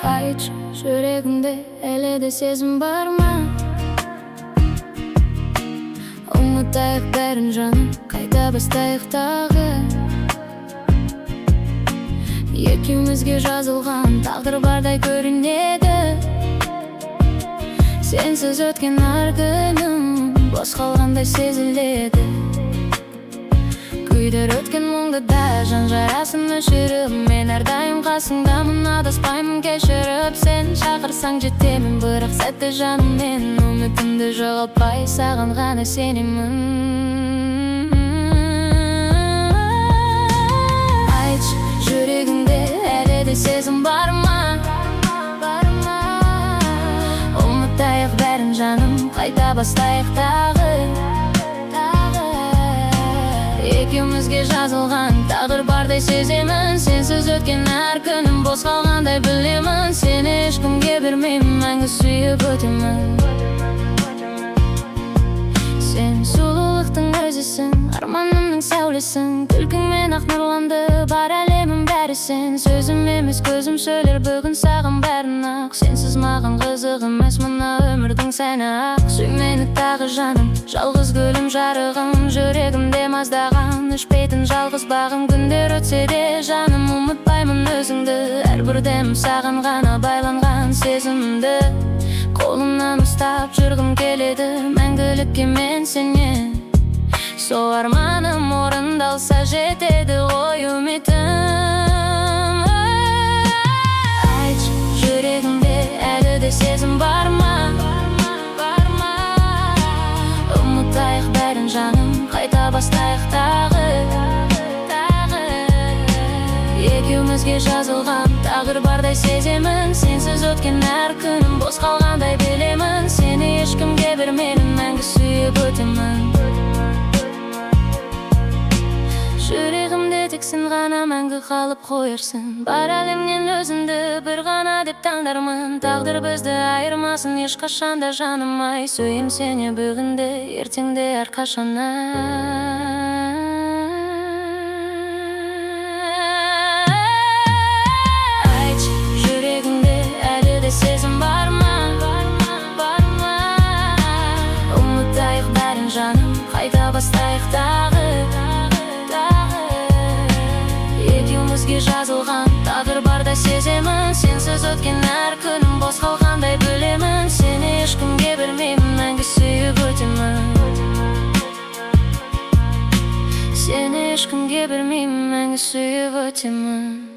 Айтшы, жүрегіңде әлі де сезім бар ма? Ұмытайық бәрін жаным, қайта бастайық тағы. Екеумізге жазылған тағдыр бардай көрінеді. Сенсіз өткен әр күнім бос қалғандай сезіледі. Күйдір өткен мұңды да жан жарасын өшіріп, мен әрдайым қасыңдамын, адаспаймын кешіріп. Сен шақырсаң жетемін, бірақ сәтті жаным мен үмітімді жоғалтпай саған ғана сенемін. Айтшы, жүрегіңде әлі де сезім бар ма? Ұмытайық бәрін жаным, қайта бастайық тағы. Екеумізге жазылған тағдыр бардай сеземін. Сенсіз өткен әр күнім бос қалғандай білемін. Сені ешкімге бермеймін, мәңгі сүйіп өтемін. Сен сұлулықтың өзісің, арманымның сәулесің. Күлкіңмен ақ нұрланды бар әлемім бәрі сен. Сөзім емес көзім сөйлер бүгін саған бәрін ақ. Сенсіз маған қызық емес мына өмірдің сәні ақ. Сүй мені тағы жаным, жалғыз гүлім жарығым. Жүрегімде маздаған өшпейтін жалғыз бағым. Күндер өтсе де жаным ұмытпаймын өзіңді. Әрбір дем саған ғана байланған сезімімді. Қолымнан ұстап жүргім келеді мәңгілікке мен сенен. Сол арманым орындалса жетеді ғой үмітім. Айтшы, жүрегіңде әлі де сезім бар ма? Ұмытайық бәрін жаным, қайта бастайық тағы. Екеумізге жазылған тағдыр бардай сеземін. Сенсіз өткен әр күнім бос қалғандай білемін. Сені ешкімге бермеймін, мәңгі сүйіп өтемін. Жүрегімде тек сен ғана мәңгі қалып қоярсың. Бар әлемнен өзіңді бір ғана деп таңдармын. Тағдыр бізді айырмасын ешқашанда жаным ай. Сүйем сені бүгінде, ертеңде әрқашанда. Айтшы, жүрегіңде әлі де сезім бар ма? Ұмытайық бәрін жаным, қайта бастайық тағы. Екеумізге жазылған тағдыр барда сеземін. Сенсіз өткен әр күнім бос қалғандай білемін. Сені ешкімге бермеймін, мәңгі сүйіп өтемін. Сені ешкімге бермеймін, мәңгі сүйіп өтемін.